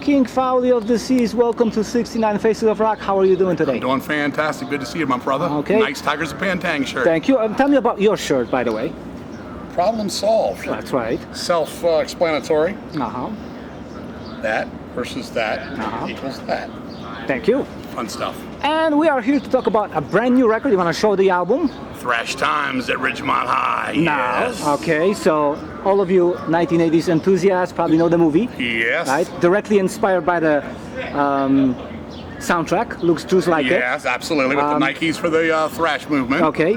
King Fowley of the Seas, welcome to 69 Faces of Rock. How are you doing today? I'm doing fantastic. Good to see you, my brother. Okay. Nice Tigers of Pantang shirt. Thank you. Tell me about your shirt, by the way. Problem solved. That's right. Self-explanatory. Uh-huh. That versus that equals that. Thank you. Fun stuff. And we are here to talk about a brand new record. You want to show the album? Thrash Times at Ridgemont High. Now, Yes. okay, so all of you 1980s enthusiasts probably know the movie. Yes. Right? Directly inspired by the soundtrack. Looks just like it. Yes, absolutely. With the Nikes for the thrash movement. Okay.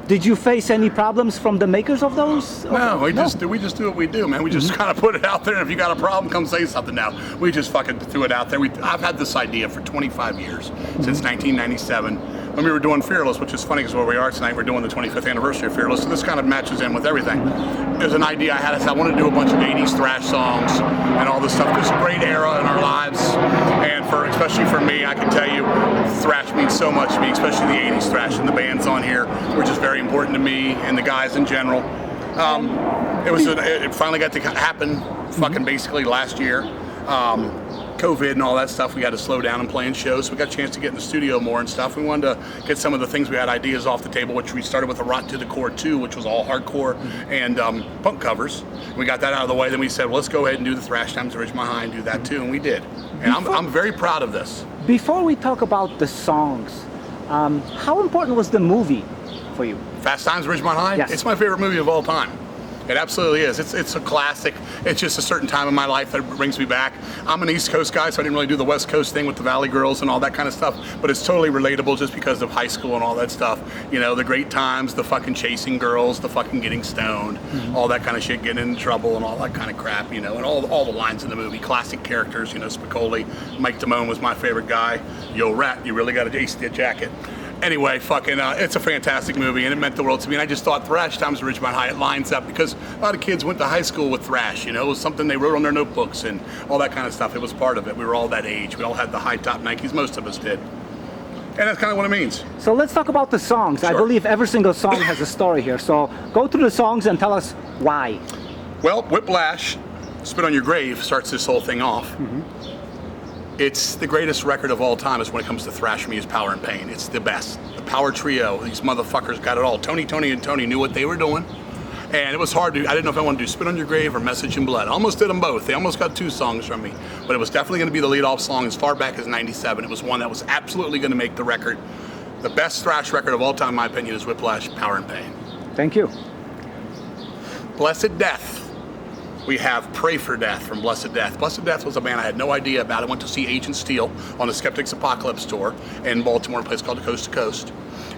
Did you face any problems from the makers of those? No, we just do what we do, man. We just kind of put it out there, and if you got a problem, come say something now. We just fucking threw it out there. I've had this idea for 25 years, since 1997, when we were doing Fearless, which is funny because where we are tonight, we're doing the 25th anniversary of Fearless, so this kind of matches in with everything. There's an idea I had. I said I want to do a bunch of 80s thrash songs and all this stuff. There's a great era in our lives, and especially for me, I can tell you, thrash means so much to me, especially the 80s thrash, and the bands on here were just very important to me and the guys in general. It finally got to happen fucking basically last year. COVID and all that stuff, we had to slow down and playing shows, so we got a chance to get in the studio more and stuff. We wanted to get some of the things we had ideas off the table, which we started with a Rotten to the Core 2, which was all hardcore and punk covers. We got that out of the way, then we said, well, let's go ahead and do the Thrash Times at Ridgemont High and do that too, and we did. And I'm very proud of this. Before we talk about the songs, how important was the movie for you? Fast Times at Ridgemont High? Yes. It's my favorite movie of all time. It absolutely is. It's a classic. It's just a certain time in my life that brings me back. I'm an East Coast guy, so I didn't really do the West Coast thing with the Valley Girls and all that kind of stuff, but it's totally relatable just because of high school and all that stuff. You know, the great times, the fucking chasing girls, the fucking getting stoned, all that kind of shit, getting in trouble and all that kind of crap, you know, and all the lines in the movie. Classic characters, you know, Spicoli, Mike Damone was my favorite guy. Yo, rat, you really got a ace the jacket. Anyway, it's a fantastic movie, and it meant the world to me. And I just thought Thrash Times at Ridgemont High, it lines up because a lot of kids went to high school with thrash, you know. It was something they wrote on their notebooks and all that kind of stuff. It was part of it. We were all that age. We all had the high top Nikes. Most of us did. And that's kind of what it means. So let's talk about the songs. Sure. I believe every single song has a story here. So go through the songs and tell us why. Well, Whiplash, Spit on Your Grave, starts this whole thing off. It's the greatest record of all time is when it comes to thrash for me is Power and Pain. It's the best. The power trio, these motherfuckers got it all. Tony, and Tony knew what they were doing. And it was hard I didn't know if I wanted to do Spit on Your Grave or Message in Blood. I almost did them both. They almost got 2 songs from me. But it was definitely going to be the lead-off song as far back as 97. It was one that was absolutely going to make the record. The best thrash record of all time, in my opinion, is Whiplash, Power and Pain. Thank you. Blessed Death. We have Pray for Death from Blessed Death. Blessed Death was a band I had no idea about. I went to see Agent Steel on the Skeptics Apocalypse tour in Baltimore, a place called Coast to Coast.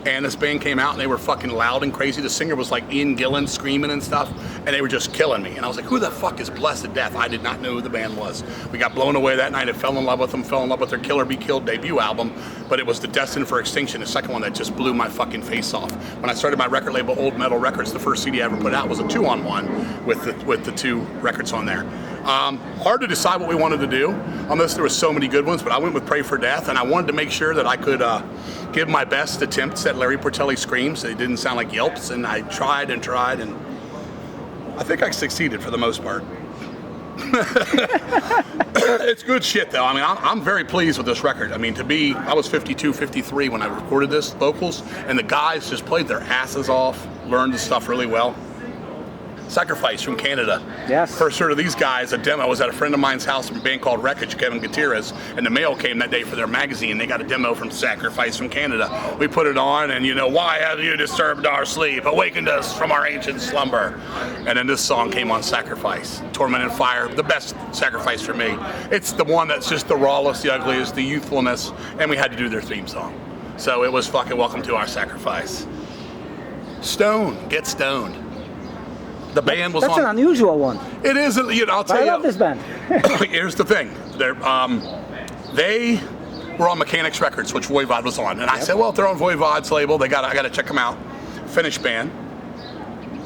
And this band came out and they were fucking loud and crazy. The singer was like Ian Gillan screaming and stuff, and they were just killing me. And I was like, who the fuck is Blessed Death? I did not know who the band was. We got blown away that night. I fell in love with them, fell in love with their Killer Be Killed debut album, but it was the Destined for Extinction, the second one that just blew my fucking face off. When I started my record label, Old Metal Records, the first CD I ever put out was a 2-on-1 with the 2 records on there. Hard to decide what we wanted to do, unless there were so many good ones, but I went with Pray for Death, and I wanted to make sure that I could give my best attempts at Larry Portelli screams. They didn't sound like yelps, and I tried, and I think I succeeded for the most part. It's good shit, though. I mean, I'm very pleased with this record. I mean, I was 52, 53 when I recorded this, vocals, and the guys just played their asses off, learned the stuff really well. Sacrifice from Canada. Yes. First heard of these guys, a demo was at a friend of mine's house from a band called Wreckage, Kevin Gutierrez, and the mail came that day for their magazine. They got a demo from Sacrifice from Canada. We put it on, and you know, why have you disturbed our sleep, awakened us from our ancient slumber? And then this song came on, Sacrifice, Torment and Fire, the best Sacrifice for me. It's the one that's just the rawest, the ugliest, the youthfulness, and we had to do their theme song. So it was fucking Welcome to Our Sacrifice. Stone, Get Stoned. The band was That's an unusual one. It is, you know, I'll tell you. I love this band. Here's the thing. They were on Mechanics Records, which Voivod was on. And I said, well, if they're on Voivod's label, I gotta check them out. Finnish band.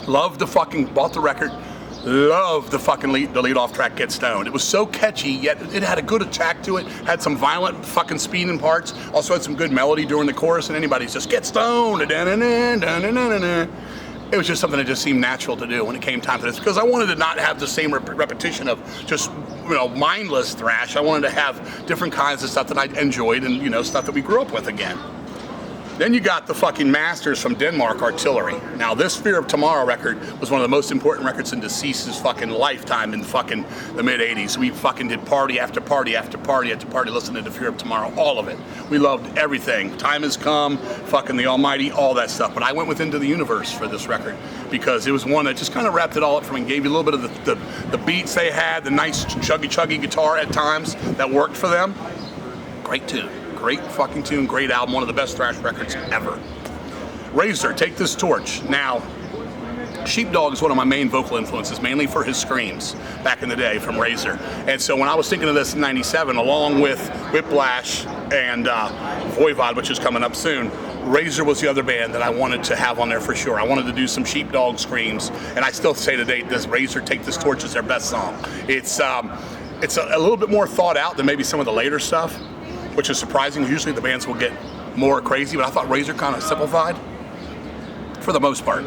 Bought the record. Loved the lead-off track, Get Stoned. It was so catchy, yet it had a good attack to it, had some violent fucking speeding parts, also had some good melody during the chorus, and anybody's just, get stoned, it was just something that just seemed natural to do when it came time for this, because I wanted to not have the same repetition of just mindless thrash. I wanted to have different kinds of stuff that I enjoyed and, stuff that we grew up with again. Then you got the fucking masters from Denmark, Artillery. Now, this Fear of Tomorrow record was one of the most important records in Deceased's fucking lifetime in fucking the mid-'80s. We fucking did party after party after party after party listening to Fear of Tomorrow, all of it. We loved everything. Time Has Come, fucking The Almighty, all that stuff. But I went with Into the Universe for this record because it was one that just kind of wrapped it all up for me and gave you a little bit of the beats they had, the nice chuggy guitar at times that worked for them. Great tune. Great fucking tune, great album, one of the best thrash records ever. Razor, Take This Torch. Now, Sheepdog is one of my main vocal influences, mainly for his screams back in the day from Razor. And so when I was thinking of this in '97, along with Whiplash and Voivod, which is coming up soon, Razor was the other band that I wanted to have on there for sure. I wanted to do some Sheepdog screams, and I still say to date, this Razor, Take This Torch is their best song. It's a little bit more thought out than maybe some of the later stuff, which is surprising. Usually the bands will get more crazy, but I thought Razor kind of simplified for the most part.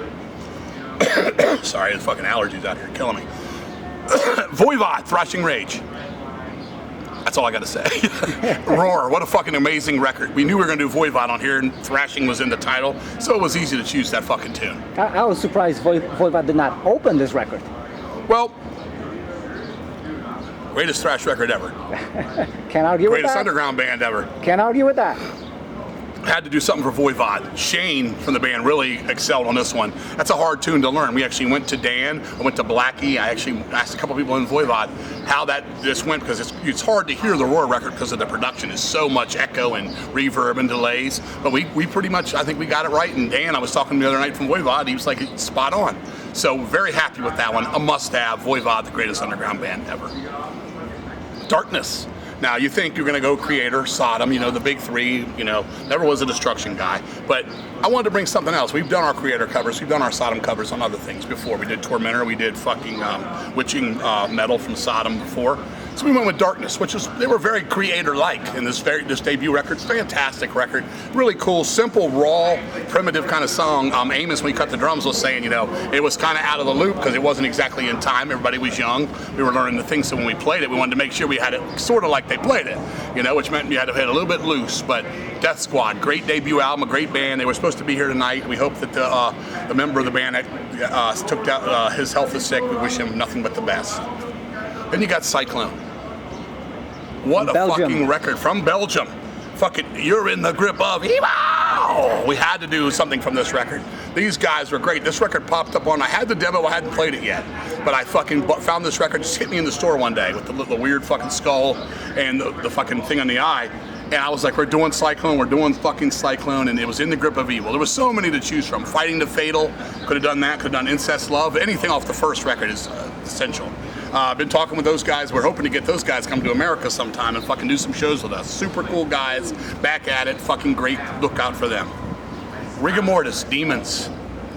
Sorry, the fucking allergies out here killing me. Voivod, Thrashing Rage. That's all I got to say. Roar, what a fucking amazing record. We knew we were going to do Voivod on here, and thrashing was in the title, so it was easy to choose that fucking tune. I was surprised Voivod did not open this record. Well, greatest thrash record ever. Can't argue with that. Greatest underground band ever. Can't argue with that. Had to do something for Voivod. Shane from the band really excelled on this one. That's a hard tune to learn. We actually went to Dan, I went to Blackie, I actually asked a couple people in Voivod how this went, because it's hard to hear the Roar record because of the production. Is so much echo and reverb and delays. But we pretty much, I think we got it right. And Dan, I was talking the other night from Voivod, he was like, spot on. So very happy with that one. A must-have. Voivod, the greatest underground band ever. Darkness. Now, you think you're going to go Creator, Sodom, the big three, never was a Destruction guy. But I wanted to bring something else. We've done our Creator covers, we've done our Sodom covers on other things before. We did Tormentor, we did fucking Witching Metal from Sodom before. So we went with Darkness, they were very Creator-like in this debut record. It's a fantastic record. Really cool, simple, raw, primitive kind of song. Amos, when he cut the drums, was saying, it was kind of out of the loop because it wasn't exactly in time. Everybody was young. We were learning the things, so when we played it, we wanted to make sure we had it sort of like they played it, which meant you had to hit a little bit loose. But Death Squad, great debut album, a great band. They were supposed to be here tonight. We hope that the member of the band that took out his health is sick. We wish him nothing but the best. Then you got Cyclone. What a fucking record from Belgium. Fucking, you're in the grip of evil. We had to do something from this record. These guys were great. This record popped up on, I had the demo, I hadn't played it yet. But I fucking found this record, just hit me in the store one day with the weird fucking skull and the fucking thing on the eye. And I was like, we're doing Cyclone, we're doing fucking Cyclone, and it was in the grip of evil. There was so many to choose from. Fighting the Fatal, could have done that, could have done Incest Love. Anything off the first record is essential. I've been talking with those guys. We're hoping to get those guys come to America sometime and fucking do some shows with us. Super cool guys, back at it, fucking great. Look out for them. Rigor Mortis, Demons.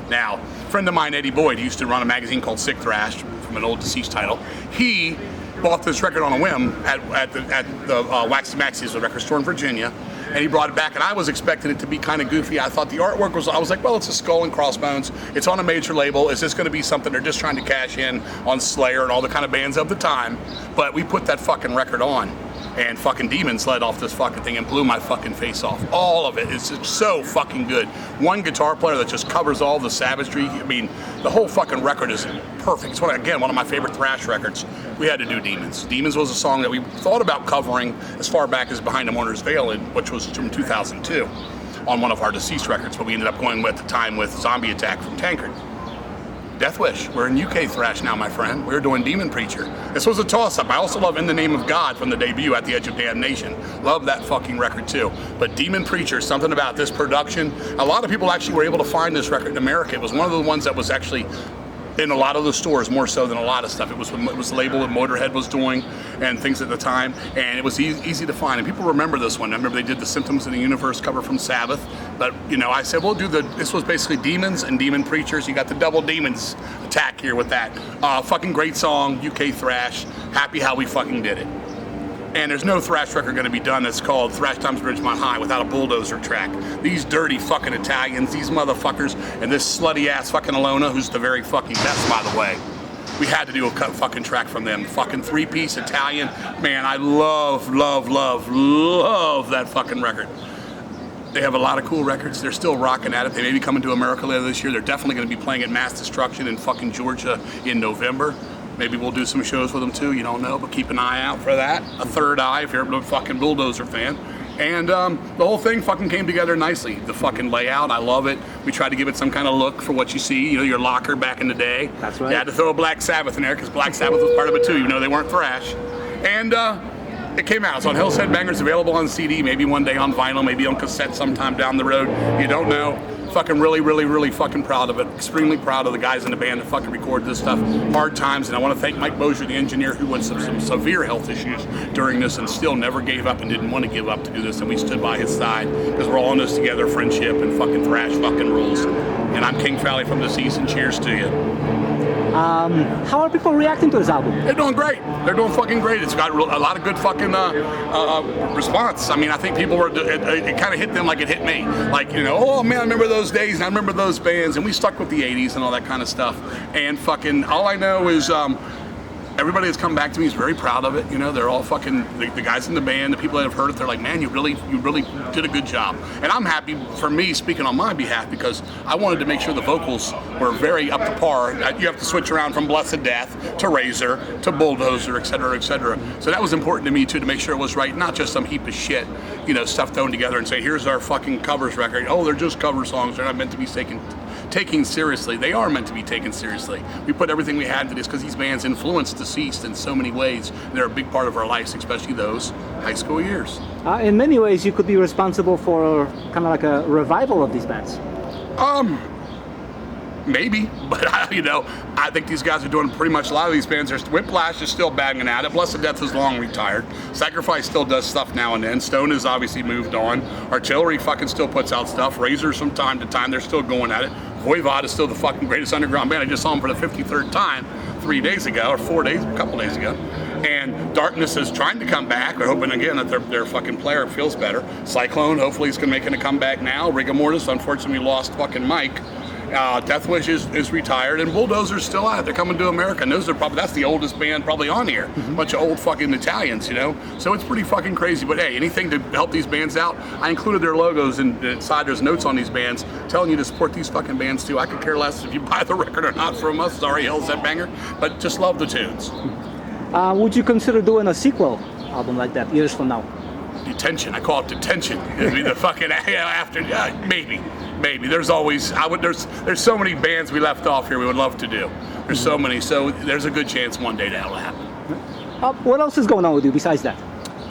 Now, a friend of mine, Eddie Boyd, he used to run a magazine called Sick Thrash from an old Deceased title. He bought this record on a whim at the Waxy Maxie's, the record store in Virginia, and he brought it back, and I was expecting it to be kind of goofy. I thought the artwork was, I was like, well, it's a skull and crossbones. It's on a major label. Is this going to be something they're just trying to cash in on Slayer and all the kind of bands of the time? But we put that fucking record on, and fucking Demons led off this fucking thing and blew my fucking face off. All of it is just so fucking good. One guitar player that just covers all the savagery. I mean, the whole fucking record is perfect. It's one of my favorite thrash records. We had to do Demons. Demons was a song that we thought about covering as far back as Behind the Mourner's Veil, which was from 2002 on one of our Deceased records, but we ended up going at the time with Zombie Attack from Tankard. Death Wish, we're in UK thrash now, my friend. We're doing Demon Preacher. This was a toss-up. I also love In the Name of God from the debut, At the Edge of Damnation. Love that fucking record too. But Demon Preacher, something about this production. A lot of people actually were able to find this record in America. It was one of the ones that was actually in a lot of the stores, more so than a lot of stuff. It was the label that Motorhead was doing and things at the time, and it was easy to find. And people remember this one. I remember they did the Symptoms of the Universe cover from Sabbath, but I said, we'll do this was basically Demons and Demon Preachers. You got the double Demons attack here with that. Fucking great song, UK thrash. Happy how we fucking did it. And there's no thrash record going to be done that's called Thrash Times Ridgemont High without a bulldozer track. These dirty fucking Italians, these motherfuckers, and this slutty ass fucking Alona, who's the very fucking best, by the way. we had to do a fucking track from them. Fucking 3-piece Italian. Man, I love that fucking record. They have a lot of cool records. They're still rocking at it. They may be coming to America later this year. They're definitely going to be playing at Mass Destruction in fucking Georgia in November. Maybe we'll do some shows with them too. You don't know, but keep an eye out for that. A third eye if you're a fucking Bulldozer fan. And the whole thing fucking came together nicely. The fucking layout, I love it. We tried to give it some kind of look for what you see. You know, your locker back in the day. That's right. You had to throw a Black Sabbath in there because Black Sabbath was part of it too, even though they weren't thrash. And it came out. It's on Hill's Headbangers, available on CD, maybe one day on vinyl, maybe on cassette sometime down the road. You don't know. Fucking really fucking proud of it. Extremely proud of the guys in the band that fucking recorded this stuff. Hard times, and I want to thank Mike Bozier, the engineer, who went through some severe health issues during this and still never gave up and didn't want to give up to do this, and we stood by his side because we're all in this together, friendship and fucking thrash fucking rules. And I'm King Fowley from the season. Cheers to you. How are people reacting to this album? They're doing great. They're doing fucking great. It's got a lot of good fucking response. I mean, I think people were, it kind of hit them like it hit me. Like, you know, oh man, I remember those days and I remember those bands, and we stuck with the 80s and all that kind of stuff. And fucking, all I know is everybody that's come back to me is very proud of it. You know, they're all fucking, the guys in the band, the people that have heard it, they're like, man, you really did a good job. And I'm happy, for me, speaking on my behalf, because I wanted to make sure the vocals were very up to par. You have to switch around from Blessed Death to Razor to Bulldozer, et cetera, et cetera. So that was important to me too, to make sure it was right, not just some heap of shit, you know, stuff thrown together and say, here's our fucking covers record. Oh, they're just cover songs. They're not meant to be taken seriously. They are meant to be taken seriously. We put everything we had into this because these bands influenced Deceased in so many ways. They're a big part of our lives, especially those high school years. In many ways, you could be responsible for kind of like a revival of these bands. Maybe, but you know, I think these guys are doing pretty much a lot of these bands. Whiplash is still banging at it. Blessed Death is long retired. Sacrifice still does stuff now and then. Stone has obviously moved on. Artillery fucking still puts out stuff. Razors from time to time, they're still going at it. Voivod is still the fucking greatest underground band. I just saw them for the 53rd time 3 days ago, or 4 days, a couple days ago. And Darkness is trying to come back. We're hoping again that their fucking player feels better. Cyclone, hopefully, is making a comeback now. Rigor Mortis, unfortunately, lost fucking Mike. Death Wish is retired, and Bulldozer's still out. They're coming to America, and that's the oldest band probably on here. A bunch of old fucking Italians, you know? So it's pretty fucking crazy, but hey, anything to help these bands out. I included their logos inside. There's notes on these bands telling you to support these fucking bands too. I could care less if you buy the record or not from us. Sorry, Hell's that banger, but just love the tunes. Would you consider doing a sequel album like that years from now? Detention. I call it Detention. It'd be the fucking after. Maybe. There's always. There's so many bands we left off here. We would love to do. There's so many. So there's a good chance one day that'll happen. What else is going on with you besides that?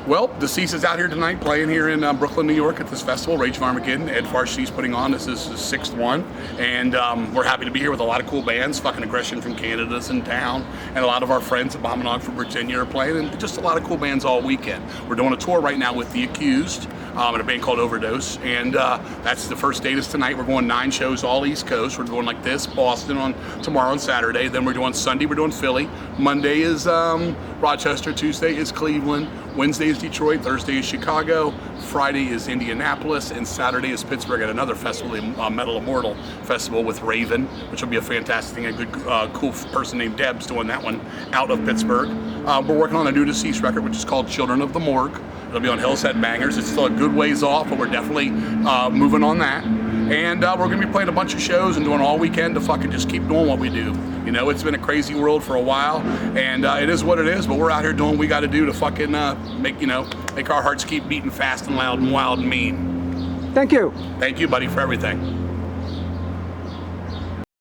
Well, Deceased is out here tonight, playing here in Brooklyn, New York at this festival, Rage of Armageddon. Ed Farshid's putting on. This is the 6th one. And we're happy to be here with a lot of cool bands. Fucking Aggression from Canada's in town. And a lot of our friends at Abominog from Virginia are playing. And just a lot of cool bands all weekend. We're doing a tour right now with The Accused and a band called Overdose. And that's the first date is tonight. We're going 9 shows all East Coast. We're doing like this, Boston on tomorrow and Saturday. Then we're doing Sunday, we're doing Philly. Monday is Rochester. Tuesday is Cleveland. Wednesday is Detroit, Thursday is Chicago, Friday is Indianapolis, and Saturday is Pittsburgh at another festival, the Metal Immortal Festival with Raven, which will be a fantastic thing. A good, cool person named Deb's doing that one out of Pittsburgh. We're working on a new Deceased record, which is called Children of the Morgue. It'll be on Hill's Headbangers. It's still a good ways off, but we're definitely moving on that. And we're going to be playing a bunch of shows and doing all weekend to fucking just keep doing what we do. You know, it's been a crazy world for a while, and it is what it is, but we're out here doing what we got to do to fucking make our hearts keep beating fast and loud and wild and mean. Thank you. Thank you, buddy, for everything.